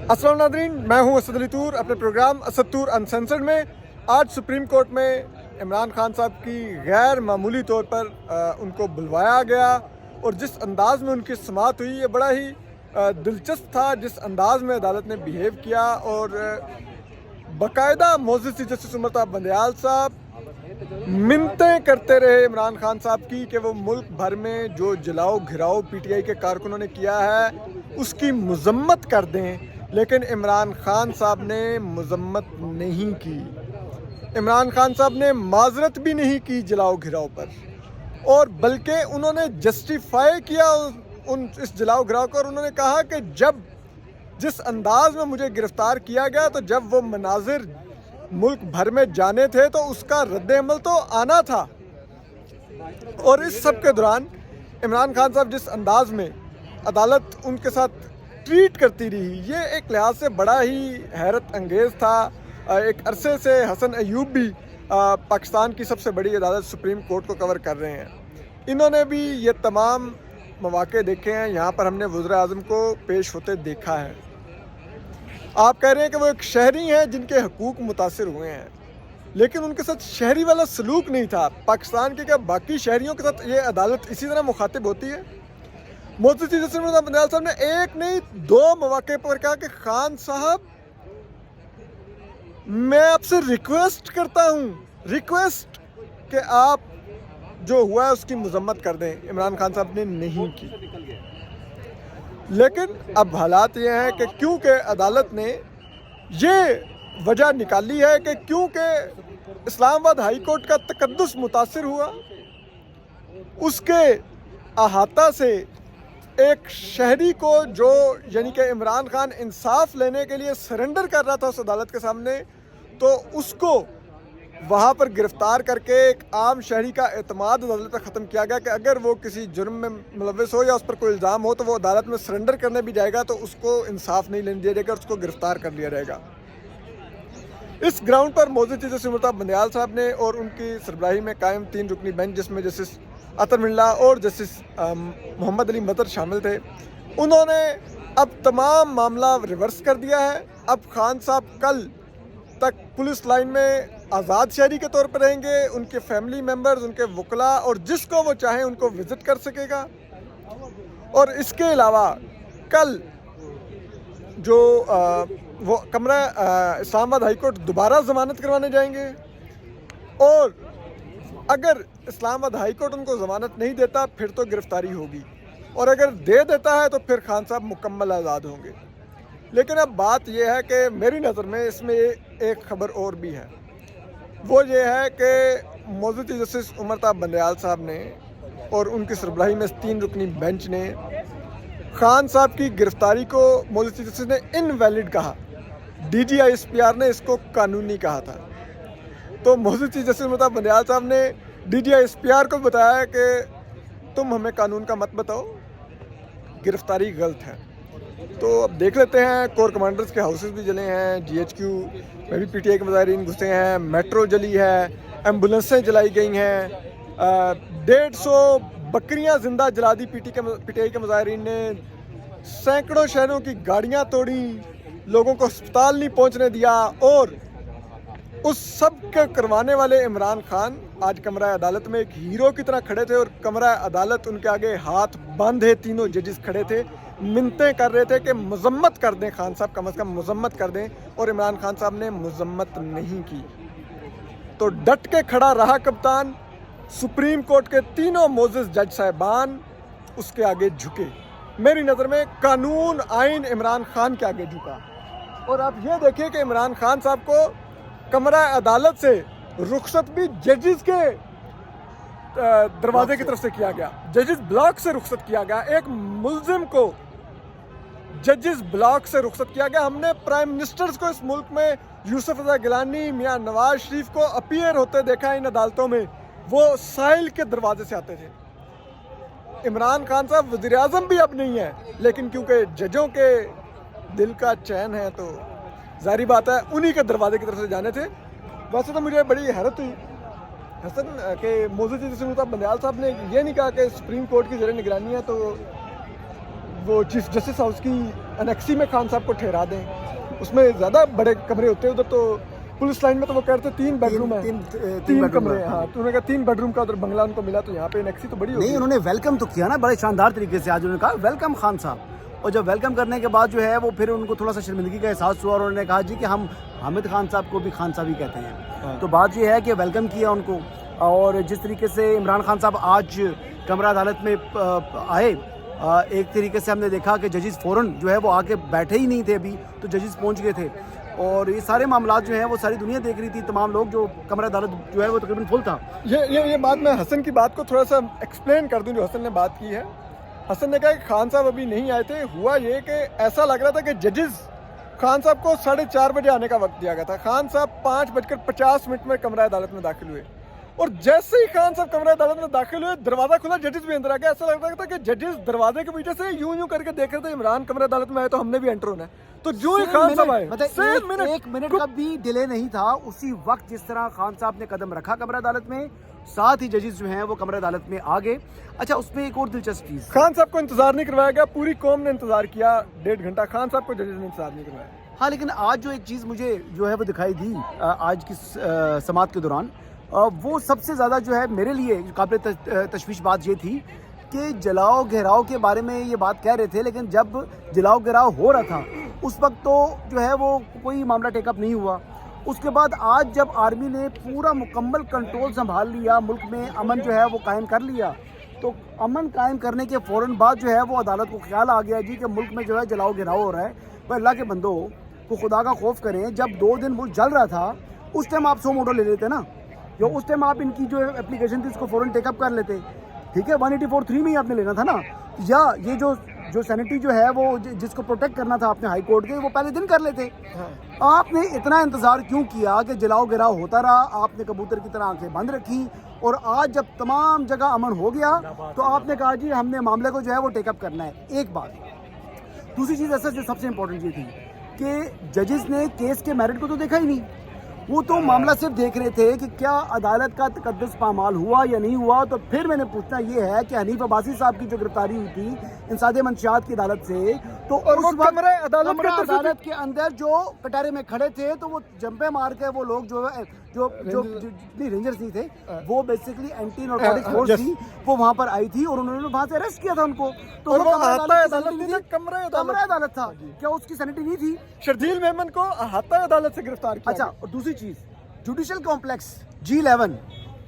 अस्सलाम नादरीन, मैं हूं असद अली तूर। अपने प्रोग्राम असद तूर अनसेंसर्ड में आज सुप्रीम कोर्ट में इमरान खान साहब की गैर मामूली तौर पर उनको बुलवाया गया और जिस अंदाज़ में उनकी समाअत हुई ये बड़ा ही दिलचस्प था। जिस अंदाज़ में अदालत ने बिहेव किया और बाकायदा मोअज़्ज़ज़ चीफ जस्टिस उमर ताब बंदयाल साहब मिन्नतें करते रहे इमरान खान साहब की कि वो मुल्क भर में जो जलाओ घिराओ पीटीआई के कारकुनों ने किया है उसकी मजम्मत कर दें, लेकिन इमरान खान साहब ने मजम्मत नहीं की। इमरान खान साहब ने माजरत भी नहीं की जलाओ घिराओ पर, और बल्कि उन्होंने जस्टिफाई किया इस जलाओ घिराओ को। और उन्होंने कहा कि जब जिस अंदाज में मुझे गिरफ्तार किया गया तो जब वो मनाजिर मुल्क भर में जाने थे तो उसका रद्द-ए-अमल तो आना था। और इस सब के दौरान इमरान खान साहब जिस अंदाज में अदालत उनके साथ ट्रीट करती रही, ये एक लिहाज से बड़ा ही हैरत अंगेज़ था। एक अरसे से हसन अयूब भी पाकिस्तान की सबसे बड़ी अदालत सुप्रीम कोर्ट को कवर कर रहे हैं। इन्होंने भी ये तमाम मौक़े देखे हैं, यहाँ पर हमने वज़ीर-ए-आज़म को पेश होते देखा है। आप कह रहे हैं कि वो एक शहरी हैं जिनके हकूक़ मुतासिर हुए हैं, लेकिन उनके साथ शहरी वाला सलूक नहीं था। पाकिस्तान के क्या बाकी शहरियों के साथ ये अदालत इसी तरह मुखातिब होती है? मोअज़्ज़ज़ चीफ जस्टिस उमर ताब बंदयाल साहब ने एक नहीं दो मौक़े पर कहा कि खान साहब मैं आपसे रिक्वेस्ट करता हूँ, रिक्वेस्ट कि आप जो हुआ है उसकी मजम्मत कर दें। इमरान खान साहब ने नहीं की। लेकिन अब हालात ये हैं कि क्योंकि अदालत ने ये वजह निकाली है कि क्योंकि इस्लामाबाद हाई कोर्ट का तकद्दुस मुतासिर हुआ, उसके अहाता से एक शहरी को जो यानी कि इमरान खान इंसाफ लेने के लिए सरेंडर कर रहा था उस अदालत के सामने, तो उसको वहाँ पर गिरफ़्तार करके एक आम शहरी का एतमाद अदालत पर ख़त्म किया गया कि अगर वो किसी जुर्म में मुलव्वस हो या उस पर कोई इल्ज़ाम हो तो वो अदालत में सरेंडर करने भी जाएगा तो उसको इंसाफ नहीं लेने दिया जाएगा, उसको गिरफ़्तार कर लिया जाएगा। इस ग्राउंड पर मोअज़्ज़ज़ चीफ जस्टिस उमर ताब बंदयाल साहब ने और उनकी सरबराही में कायम 3 रुकनी बेंच, जिसमें जस्टिस अतर मिल्ला और जस्टिस मोहम्मद अली मतर शामिल थे, उन्होंने अब तमाम मामला रिवर्स कर दिया है। अब खान साहब कल तक पुलिस लाइन में आज़ाद शहरी के तौर पर रहेंगे। उनके फैमिली मेम्बर्स, उनके वकला और जिसको वो चाहें उनको विज़िट कर सकेगा। और इसके अलावा कल जो वो कमरा इस्लामाबाद हाई कोर्ट दोबारा ज़मानत करवाने जाएंगे, और अगर इस्लामाबाद हाई कोर्ट उनको ज़मानत नहीं देता फिर तो गिरफ़्तारी होगी, और अगर दे देता है तो फिर खान साहब मुकम्मल आज़ाद होंगे। लेकिन अब बात यह है कि मेरी नज़र में इसमें एक ख़बर और भी है। वो ये है कि मोअज़्ज़ज़ चीफ जस्टिस उमर ताब बंदयाल साहब ने और उनकी सरबराही में 3 रुकनी बेंच ने खान साहब की गिरफ़्तारी को मोअज़्ज़ज़ चीफ जस्टिस ने इनवैलिड कहा। DGISPR ने इसको कानूनी कहा था। तो मोअज़्ज़ज़ चीफ जस्टिस उमर ताब बंदयाल साहब ने DGISPR को बताया कि तुम हमें कानून का मत बताओ, गिरफ़्तारी गलत है। तो अब देख लेते हैं, कोर कमांडर्स के हाउसेस भी जले हैं, GHQ में भी PTI के मुजाहिरीन घुसे हैं, मेट्रो जली है, एम्बुलेंसें जलाई गई हैं, 150 बकरियां ज़िंदा जला दी PTI के मुजाहिरीन ने, सैकड़ों शहरों की गाड़ियां तोड़ी, लोगों को अस्पताल नहीं पहुंचने दिया, और उस सब के करवाने वाले इमरान खान आज कमरा अदालत में एक हीरो की तरह खड़े थे, और कमरा अदालत उनके आगे हाथ बांधे तीनों जजेस खड़े थे, मिन्नतें कर रहे थे कि मजम्मत कर दें खान साहब, कम अज़ कम मजम्मत कर दें। और इमरान खान साहब ने मजम्मत नहीं की। तो डट के खड़ा रहा कप्तान। सुप्रीम कोर्ट के तीनों मोअज़्ज़ज़ जज साहिबान उसके आगे झुके। मेरी नज़र में कानून आइन इमरान खान के आगे झुका। और आप ये देखिए कि इमरान खान साहब को कमरा अदालत से रुखसत भी जजेस के दरवाजे की तरफ से किया गया, जजेस ब्लॉक से रुखसत किया गया। एक मुल्जिम को जजेस ब्लॉक से रुखसत किया गया। हमने प्राइम मिनिस्टर्स को इस मुल्क में, यूसुफ रज़ा गिलानी, मियां नवाज शरीफ को अपीयर होते देखा इन अदालतों में, वो साहिल के दरवाजे से आते थे। इमरान खान साहब वज़ीर-ए-आज़म भी अब नहीं है, लेकिन क्योंकि जजों के दिल का चैन है तो ज़ाहिर बात है उन्हीं के दरवाजे की तरफ से जाने थे। वैसे तो मुझे बड़ी हैरत हुई हसन के मोअज़्ज़ज़ चीफ जस्टिस उमर ताब बंदयाल साहब ने ये नहीं कहा कि सुप्रीम कोर्ट की ज़ेर निगरानी है तो वो चीफ जस्टिस हाउस की एनेक्सी में खान साहब को ठहरा दें, उसमें ज़्यादा बड़े कमरे होते हैं उधर, तो पुलिस लाइन में तो वो कहते हैं 3 बेडरूम है, 3 कमरे। हाँ, तो उन्होंने कहा 3 बेडरूम का उधर बंगला उनको मिला, तो यहाँ पे एनेक्सी तो बड़ी होगी। नहीं, उन्होंने वेलकम तो किया ना बड़े शानदार तरीके से। आज उन्होंने कहा वेलकम खान साहब, और जब वेलकम करने के बाद जो है वो फिर उनको थोड़ा सा शर्मिंदगी का एहसास हुआ और उन्होंने कहा जी कि हम हामिद खान साहब को भी खान साहब ही कहते हैं। तो बात ये है कि वेलकम किया उनको, और जिस तरीके से इमरान खान साहब आज कमरा अदालत में आए, एक तरीके से हमने देखा कि जजेस फ़ौरन जो है वो आके बैठे ही नहीं थे, अभी तो जजेस पहुंच गए थे, और ये सारे मामला जो हैं वो सारी दुनिया देख रही थी, तमाम लोग, जो कमरा अदालत जो है वो तकरीबन फुल था। ये बात मैं हसन की बात को थोड़ा सा एक्सप्लेन कर दूं, जो हसन ने बात की है। हसन ने कहा कि खान साहब अभी नहीं आए थे, हुआ ये कि ऐसा लग रहा था कि जजेस खान साहब को 4:30 बजे आने का वक्त दिया गया था। खान साहब 5:50 में कमरा अदालत में दाखिल हुए, और जैसे ही खान साहब कमरा अदालत में दाखिल हुए, दरवाजा खुला, जजेस भी अंदर आ गए। ऐसा लग रहा था कि जजेस दरवाजे के पीछे से यूं करके देख रहे थे, इमरान कमरा अदालत में आए तो हमने भी एंटर होना है। तो जो ही खान साहब आए, मतलब एक मिनट का भी डिले नहीं था, उसी वक्त जिस तरह खान साहब ने कदम रखा कमरा अदालत में, साथ ही जजेस जो हैं वो कमरा अदालत में आ गए। अच्छा, उसमें एक और दिलचस्प चीज़, खान साहब को इंतजार नहीं करवाया गया, पूरी कौम ने इंतजार किया 1.5 घंटा, खान साहब को जजेस ने इंतजार नहीं करवाया। हाँ, लेकिन आज जो एक चीज़ मुझे जो है वो दिखाई दी आज की समाअत के दौरान, वो सबसे ज़्यादा जो है मेरे लिए काबिल तशवीश बात ये थी कि जलाओ घेराव के बारे में ये बात कह रहे थे, लेकिन जब जलाओ घेराव हो रहा था उस वक्त तो जो है वो कोई मामला टेकअप नहीं हुआ। उसके बाद आज जब आर्मी ने पूरा मुकम्मल कंट्रोल संभाल लिया, मुल्क में अमन जो है वो कायम कर लिया, तो अमन कायम करने के फ़ौरन बाद जो है वो अदालत को ख्याल आ गया जी कि मुल्क में जो है जलाओ घेराव हो रहा है। पर अल्लाह के बंदो को खुदा का खौफ करें, जब 2 दिन मुल्क जल रहा था उस टाइम आप 100 मोटो ले लेते ना, जो उस टाइम आप इनकी जो एप्लीकेशन थी उसको फ़ौरन टेकअप कर लेते, ठीक है, 184(3) में ही आपने लेना था ना। या ये जो सैनिटी जो है वो जिसको प्रोटेक्ट करना था आपने हाई कोर्ट के, वो पहले दिन कर लेते। आपने इतना इंतज़ार क्यों किया कि जलाओ गिराव होता रहा, आपने कबूतर की तरह आंखें बंद रखी, और आज जब तमाम जगह अमन हो गया तो आपने कहा जी हमने मामले को जो है वो टेकअप करना है। एक बात। दूसरी चीज़ ऐसा जो सबसे इम्पोर्टेंट ये थी कि जजेस ने केस के मेरिट को तो देखा ही नहीं, वो तो मामला सिर्फ देख रहे थे कि क्या अदालत का तकद्दुस पामाल हुआ या नहीं हुआ। तो फिर मैंने पूछना ये है कि हनीफ अब्बासी साहब की जो गिरफ्तारी हुई थी इंसादे मंशियात की अदालत से, तो और उस वक्त कमरा अदालत के अंदर जो कटारे में खड़े थे तो वो जंपे मार के वो लोग जो नहीं रेंजर्स नहीं थे, वो बेसिकली एंटी नारकोटिक्स फोर्स थी, वो वहाँ पर आई थी और उन्होंने वहाँ से अरेस्ट किया था उनको। तो वो कमरा अदालत था, क्या उसकी सैनिटी नहीं थी? शर्जील मेमन को अहाता अदालत से गिरफ्तार किया। अच्छा, और दूसरी चीज जुडिशल कॉम्प्लेक्स G11,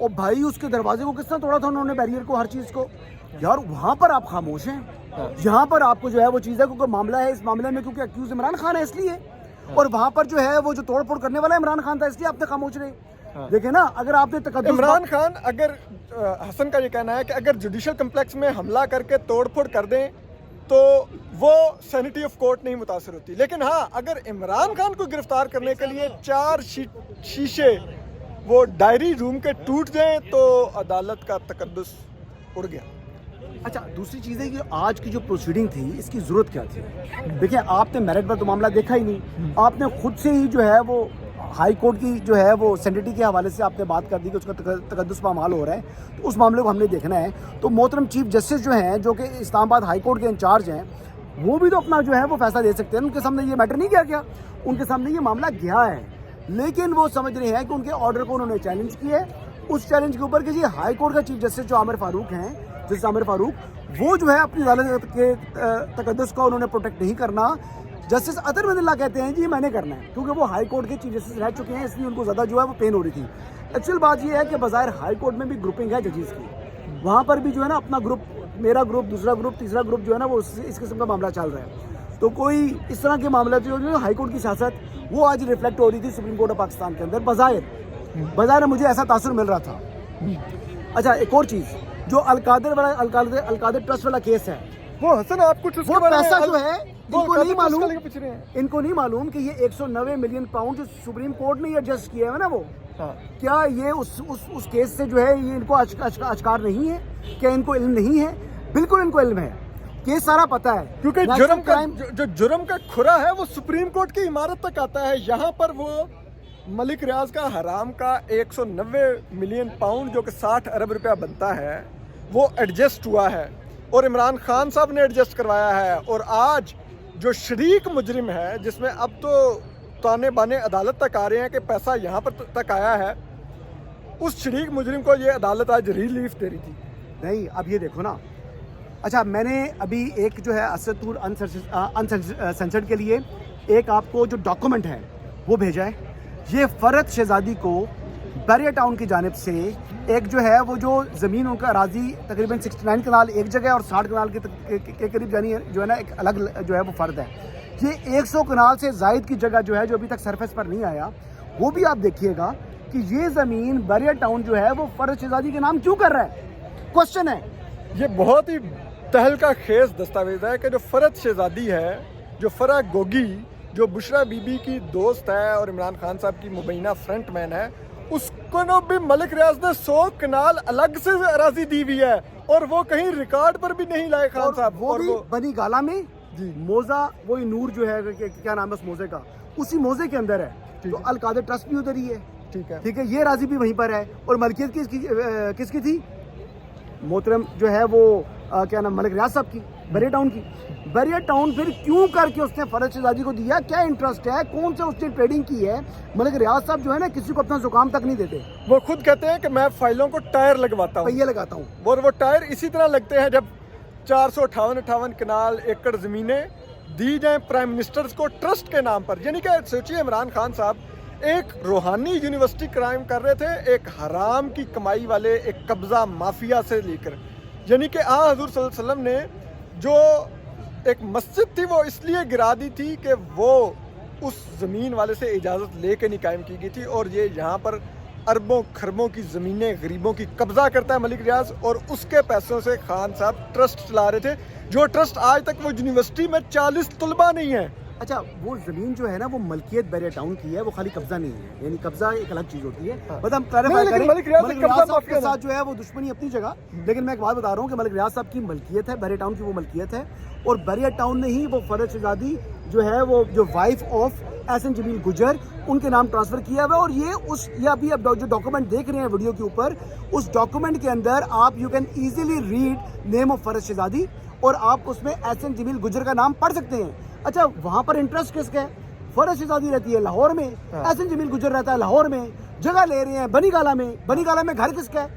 और भाई उसके दरवाजे को किस तरह तोड़ा था उन्होंने, बैरियर को, हर चीज को। यार वहां पर आप खामोश हैं, यहाँ पर आपको जो है वो चीज है क्योंकि मामला है, इस मामले में क्योंकि अक्यूज इमरान खान है इसलिए, और वहां पर जो है वो जो तोड़ फोड़ करने वाला इमरान खान था इसलिए आपने खामोश रहे। देखे ना, अगर आपने तकद्दुस इमरान खान, अगर हसन का ये कहना है कि अगर जुडिशल कम्प्लेक्स में हमला करके तोड़फोड़ कर दें तो वो सैनिटी ऑफ कोर्ट नहीं मुतासर होती, लेकिन हाँ अगर इमरान खान को गिरफ्तार करने के लिए 4 शीशे वो डायरी रूम के टूट जाएं तो अदालत का तकद्दुस उड़ गया। अच्छा, दूसरी चीज़ है कि आज की जो प्रोसीडिंग थी इसकी ज़रूरत क्या थी? देखिए, आपने मेरिट पर तो मामला देखा ही नहीं, आपने खुद से ही जो है वो हाई कोर्ट की जो है वो सैनिटी के हवाले से आपने बात कर दी कि उसका तकद्दुस पामाल हो रहा है, तो उस मामले को हमने देखना है। तो मोहतरम चीफ जस्टिस जो हैं, जो कि इस्लामाबाद हाई कोर्ट के इंचार्ज हैं, वो भी तो अपना जो है वो फैसला दे सकते हैं। उनके सामने ये मैटर नहीं गया, उनके सामने ये मामला गया है, लेकिन वो समझ रहे हैं कि उनके ऑर्डर को उन्होंने चैलेंज किया है। उस चैलेंज के ऊपर कि जी हाई कोर्ट का चीफ जस्टिस जो आमिर फारूक हैं, जस्टिस आमिर फारूक, वो जो है अपनी अदालत के तकद्दुस को उन्होंने प्रोटेक्ट नहीं करना। जस्टिस अतर मदिल्ला कहते हैं जी मैंने करना है, क्योंकि वो हाई कोर्ट के चीफ जस्टिस रह चुके हैं, इसलिए उनको ज़्यादा जो है वो पेन हो रही थी। एक्चुअल बात ये है कि बज़ाहिर हाई कोर्ट में भी ग्रुपिंग है जजेस की, वहाँ पर भी जो है ना अपना ग्रुप, मेरा ग्रुप, दूसरा ग्रुप, तीसरा ग्रुप जो है ना वो इस किस्म का मामला चल रहा है। तो कोई इस तरह के मामले जो है हाई कोर्ट की सियासत वो आज रिफ्लेक्ट हो रही थी सुप्रीम कोर्ट ऑफ पाकिस्तान के अंदर। बज़ाहिर मुझे ऐसा तासुर मिल रहा था। अच्छा, एक और चीज़, जो अलकादर ट्रस्ट वाला केस है, वो हसन आप कुछ वो पैसा जो है इनको नहीं मालूम कि ये 190 मिलियन पाउंड जो सुप्रीम कोर्ट ने एडजस्ट किया है ना, वो क्या ये उस केस से जो है ये इनको अशकार नहीं है? क्या इनको इल्म नहीं है? बिल्कुल इनको इल्म है, केस सारा पता है, क्योंकि जुर्म का खुरा है वो सुप्रीम कोर्ट की इमारत तक आता है। यहाँ पर वो मलिक रियाज का हराम का 190 मिलियन पाउंड जो कि 60 अरब रुपया बनता है वो एडजस्ट हुआ है, और इमरान खान साहब ने एडजस्ट करवाया है। और आज जो शरीक मुजरिम है, जिसमें अब तो ताने बाने अदालत तक आ रहे हैं कि पैसा यहाँ पर तक आया है, उस शरीक मुजरिम को ये अदालत आज रिलीफ दे रही थी। नहीं, अब ये देखो ना, अच्छा मैंने अभी एक जो है असदुर अनसेंसर्ड के लिए एक आपको जो डॉक्यूमेंट है वो भेजा है। ये फरहत शहजादी को बैरियर टाउन की जानिब से एक जो है वो जो ज़मीन उनका अराजी तकरीबन 69 कनाल एक जगह और 60 कनाल के करीब यानी जो है ना एक अलग जो है वो फ़र्द है। ये 100 कनाल से ज़ायद की जगह जो है जो अभी तक सरफेस पर नहीं आया, वो भी आप देखिएगा कि ये ज़मीन बैरियर टाउन जो है वो फरहत शहजादी के नाम क्यों कर रहा है, क्वेश्चन है। ये बहुत ही तहलका खेज दस्तावेज है कि जो फरहत शहजादी है, जो फराह गोगी, जो बुशरा बीबी की दोस्त है और इमरान खान साहब की मुबैना फ्रंट मैन है, उसको ना भी मलिक रियाज ने 100 कनाल अलग से अराजी दी हुई है और वो कहीं रिकॉर्ड पर भी नहीं लाए खान साहब। वो भी बनी गाला में जी, मोजा, वही नूर जो है क्या नाम है उस मोजे का, उसी मोजे के अंदर है। तो अल कादर ट्रस्ट भी उधर ही है, ठीक है, ये राजी भी वहीं पर है। और मलकियत किसकी थी? मोहतरम जो है वो क्या नाम, मलिक रियाज साहब की, बैरियर टाउन की। बैरियर टाउन फिर क्यों करके उसने फरहत शहजादी को दिया, क्या इंटरेस्ट है, कौन से उसने ट्रेडिंग की है? मलिक रियाज साहब जो है ना किसी को अपना जुकाम तक नहीं देते, वो खुद कहते हैं कि मैं फाइलों को टायर लगवाता हूँ, पहिए लगाता हूँ, और वो टायर इसी तरह लगते हैं जब 458 कनाल एकड़ ज़मीनें दी जाएं प्राइम मिनिस्टर्स को ट्रस्ट के नाम पर। यानी कि सोचिए, इमरान खान साहब एक रूहानी यूनिवर्सिटी क्राइम कर रहे थे, एक हराम की कमाई वाले एक कब्जा माफिया से लेकर, यानी कि हजूर सल्लल्लाहु अलैहि वसल्लम ने जो एक मस्जिद थी वो इसलिए गिरा दी थी कि वो उस ज़मीन वाले से इजाज़त लेके नहीं कायम की गई थी, और ये यहाँ पर अरबों खरबों की ज़मीनें गरीबों की कब्जा करता है मलिक रियाज, और उसके पैसों से खान साहब ट्रस्ट चला रहे थे, जो ट्रस्ट आज तक वो यूनिवर्सिटी में 40 तलबा नहीं है। अच्छा, वो ज़मीन जो है ना वो मलकियत बैरियर टाउन की है, वो खाली कब्जा नहीं है, यानी कब्जा एक अलग चीज़ होती है। बट हम क्लैरिफाई करें, मलिक रियाज साहब के साथ जो है वो दुश्मनी अपनी जगह, लेकिन मैं एक बात बता रहा हूँ कि मलिक रियाज साहब की मलकियत है, बैरियर टाउन की वो मलकियत है, और बैरियर टाउन ने ही वो फरहत शहजादी जो है वो जो वाइफ ऑफ एहसन जमील गुजर, उनके नाम ट्रांसफ़र किया हुआ है। और ये अभी अब जो डॉक्यूमेंट देख रहे हैं वीडियो के ऊपर, उस डॉक्यूमेंट के अंदर आप you can easily read name of Farhat शहजादी, और आप उसमें एहसन जमील गुजर का नाम पढ़ सकते हैं। अच्छा, वहाँ पर इंटरेस्ट किसका है? फरहत शहजादी रहती है लाहौर में, एहसन जमील गुजर रहता है लाहौर में, जगह ले रहे हैं बनी गाला में। बनी गाला में घर किसका है?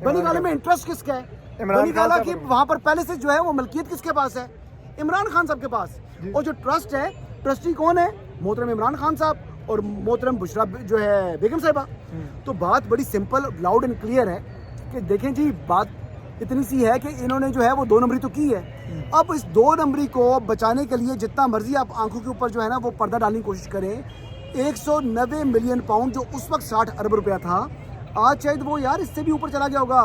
बनी गाला में इंटरेस्ट किसका है? बनी गाला की वहाँ पर पहले से जो है वो मलकियत किसके पास है? इमरान खान साहब के पास। और जो ट्रस्ट है, ट्रस्टी कौन है? मोहतरम इमरान खान साहब और मोहतरम बुशरा जो है बेगम साहिबा। तो बात बड़ी सिंपल, लाउड एंड क्लियर है कि देखें जी, बात इतनी सी है कि इन्होंने जो है वो 2 नंबरी तो की है। अब इस 2 नंबरी को बचाने के लिए जितना मर्जी आप आंखों के ऊपर जो है ना वो पर्दा डालने की कोशिश करें, 190 मिलियन पाउंड जो उस वक्त 60 अरब रुपया था, आज शायद वो यार इससे भी ऊपर चला गया होगा।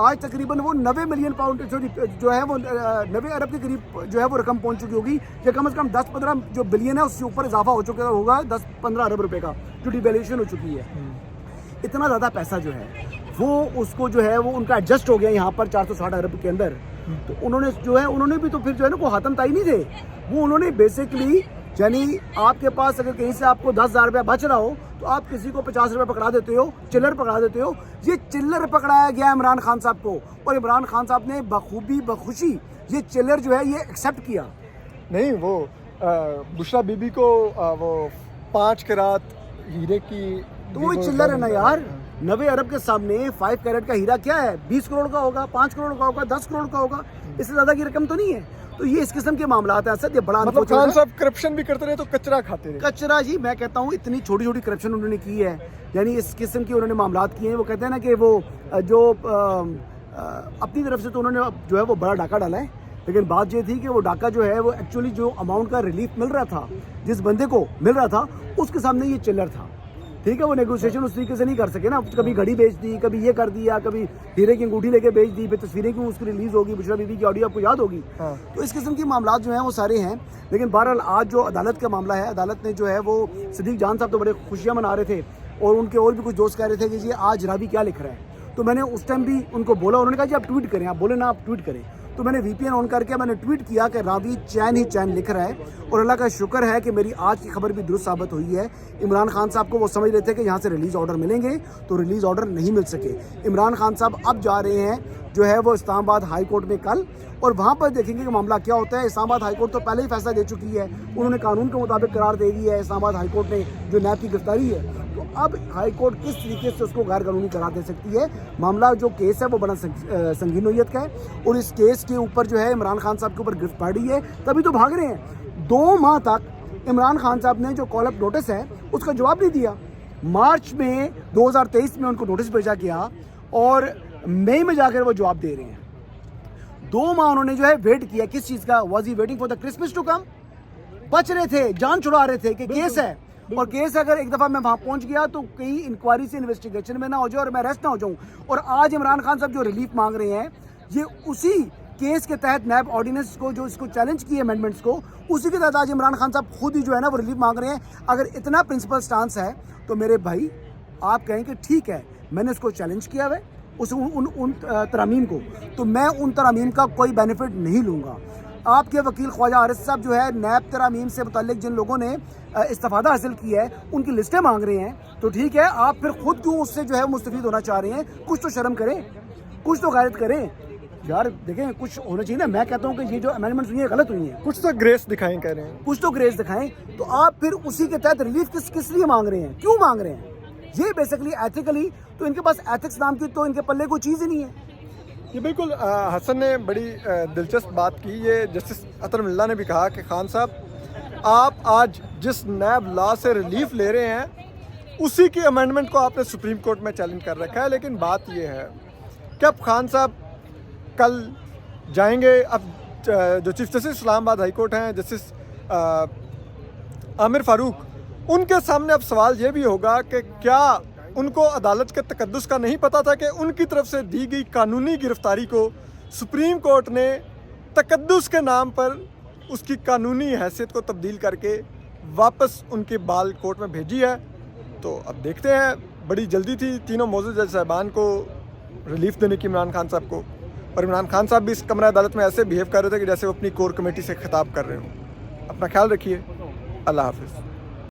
आज तकरीबन वो 90 मिलियन पाउंड जो है वो 90 अरब के करीब जो है वो रकम पहुंच चुकी होगी, या कम से कम 10-15 जो बिलियन है उससे ऊपर इजाफा हो चुका होगा, 10-15 अरब रुपए का जो डिवैल्यूएशन हो चुकी है। इतना ज़्यादा पैसा जो है वो उसको जो है वो उनका एडजस्ट हो गया यहाँ पर 460 अरब के अंदर। तो उन्होंने जो है उन्होंने भी तो फिर जो है ना कोई हाथम ताई नहीं थे, वो उन्होंने बेसिकली, यानी आपके पास अगर कहीं से आपको 10,000 रुपया बच रहा हो तो आप किसी को 50 रुपये पकड़ा देते हो, चिल्लर पकड़ा देते हो। ये चिल्लर पकड़ाया गया इमरान खान साहब को, और इमरान खान साहब ने बखूबी बखुशी ये चिल्लर जो है ये एक्सेप्ट किया। नहीं, वो बुशरा बीबी को वो 5 किरात हीरे की, तो वो चिल्लर है ना यार। 90 अरब के सामने 5 कैरेट का हीरा क्या है? 20 करोड़ का होगा, 5 करोड़ का होगा, 10 करोड़ का होगा, इससे ज्यादा की रकम तो नहीं है। तो ये इस किस्म के मामलात हैं सर, ये बड़ा मतलब खान साहब करप्शन भी करते रहे तो कचरा खाते रहे। कचरा जी, मैं कहता हूँ इतनी छोटी छोटी करप्शन उन्होंने की है, यानी इस किस्म की उन्होंने मामलात किए हैं। वो कहते हैं ना कि वो जो अपनी तरफ से तो उन्होंने जो है वो बड़ा डाका डाला है, लेकिन बात ये थी कि वो डाका जो है वो एक्चुअली जो अमाउंट का रिलीफ मिल रहा था, जिस बंदे को मिल रहा था, उसके सामने ये चिल्लर था। ठीक है, वो नेगोशिएशन उस तरीके से नहीं कर सके ना, कभी घड़ी बेच दी, कभी ये कर दिया, कभी हीरे की अंगूठी लेके बेच दी, फिर तस्वीरें क्यों उसकी रिलीज होगी, बुशरा बीबी की ऑडियो आपको याद होगी। तो इस किस्म की मामलात जो हैं वो सारे हैं। लेकिन बहरहाल आज जो अदालत का मामला है, अदालत ने जो है वो सिद्दीक जान साहब तो बड़े खुशियाँ मना रहे थे, और उनके और भी कुछ दोस्त कह रहे थे कि जी आज रावी क्या लिख रहा है। तो मैंने उस टाइम भी उनको बोला, उन्होंने कहा जी आप ट्वीट करें, आप बोले ना आप ट्वीट करें। تو میں نے VPN آن کر کے میں نے ٹویٹ کیا کہ راوی چین ہی چین لکھ رہا ہے، اور اللہ کا شکر ہے کہ میری آج کی خبر بھی درست ثابت ہوئی ہے۔ عمران خان صاحب کو وہ سمجھ رہے تھے کہ یہاں سے ریلیز آرڈر ملیں گے، تو ریلیز آرڈر نہیں مل سکے۔ عمران خان صاحب اب جا رہے ہیں جو ہے وہ اسلام آباد ہائی کورٹ میں کل، اور وہاں پر دیکھیں گے کہ معاملہ کیا ہوتا ہے۔ اسلام آباد ہائی کورٹ تو پہلے ہی فیصلہ دے چکی ہے، انہوں نے قانون کے مطابق قرار دے دی ہے اسلام آباد ہائی کورٹ نے جو نیب کی گرفتاری ہے، تو اب ہائی کورٹ کس طریقے سے اس کو غیر قانونی قرار دے سکتی ہے۔ معاملہ جو کیس ہے وہ بڑا سنگین نوعیت کا ہے، اور اس کیس کے اوپر جو ہے عمران خان صاحب کے اوپر گرفت پڑی ہے، تبھی تو بھاگ رہے ہیں۔ 2 ماہ تک عمران خان صاحب نے جو کال اپ نوٹس ہے اس کا جواب نہیں دیا۔ مارچ میں 2023 میں ان کو نوٹس بھیجا گیا، اور مئی میں جا کر وہ جواب دے رہے ہیں۔ 2 ماہ انہوں نے جو ہے ویٹ کیا، کس چیز کا؟ Was he waiting for the Christmas to come? بچ رہے تھے، جان چھڑا رہے تھے کہ کیس ہے، اور کیس اگر ایک دفعہ میں وہاں پہنچ گیا تو کہیں انکوائری سے انویسٹیگیشن میں نہ ہو جائے اور میں ریسٹ نہ ہو جاؤں۔ اور آج عمران خان صاحب جو ریلیف مانگ رہے ہیں، یہ اسی کیس کے تحت نیب آرڈیننس کو جو اس کو چیلنج کی امینڈمنٹس کو، اسی کے تحت آج عمران خان صاحب خود ہی جو ہے نا وہ ریلیف مانگ رہے ہیں۔ اگر اتنا پرنسپل سٹانس ہے تو میرے بھائی آپ کہیں کہ ٹھیک ہے میں نے اس کو چیلنج کیا ہے ان ترامیم کو، تو میں ان ترامیم کا کوئی بینیفٹ نہیں لوں گا۔ آپ کے وکیل خواجہ عارض صاحب جو ہے نیب ترامیم سے متعلق جن لوگوں نے استفادہ حاصل کی ہے ان کی لسٹیں مانگ رہے ہیں، تو ٹھیک ہے، آپ پھر خود کیوں اس سے جو ہے مستفید ہونا چاہ رہے ہیں؟ کچھ تو شرم کریں، کچھ تو غیرت کریں یار۔ دیکھیں کچھ ہونا چاہیے نا۔ میں کہتا ہوں کہ یہ جو امینڈمنٹس ہوئی ہیں غلط ہوئی ہیں، کچھ تو گریس دکھائیں کہہ رہے ہیں، کچھ تو گریس دکھائیں۔ تو آپ پھر اسی کے تحت ریلیف کس لیے مانگ رہے ہیں؟ کیوں مانگ رہے ہیں؟ یہ بیسیکلی ایتھیکلی تو ان کے پاس ایتھکس نام کی تو ان کے پلے کوئی چیز ہی نہیں ہے۔ یہ بالکل حسن نے بڑی دلچسپ بات کی۔ یہ جسٹس اطہر اللہ نے بھی کہا کہ خان صاحب آپ آج جس نیب لا سے ریلیف لے رہے ہیں اسی کی امینڈمنٹ کو آپ نے سپریم کورٹ میں چیلنج کر رکھا ہے، لیکن بات یہ ہے کہ اب خان صاحب کل جائیں گے۔ اب جو چیف جسٹس اسلام آباد ہائی کورٹ ہیں جسٹس عامر فاروق، ان کے سامنے اب سوال یہ بھی ہوگا کہ کیا ان کو عدالت کے تقدس کا نہیں پتہ تھا کہ ان کی طرف سے دی گئی قانونی گرفتاری کو سپریم کورٹ نے تقدس کے نام پر اس کی قانونی حیثیت کو تبدیل کر کے واپس ان کے بال کورٹ میں بھیجی ہے۔ تو اب دیکھتے ہیں، بڑی جلدی تھی تینوں معزز جج صاحبان کو ریلیف دینے کی عمران خان صاحب کو، اور عمران خان صاحب بھی اس کمرہ عدالت میں ایسے بیہیو کر رہے تھے کہ جیسے وہ اپنی کور کمیٹی سے خطاب کر رہے ہوں۔ اپنا خیال رکھیے، اللہ حافظ۔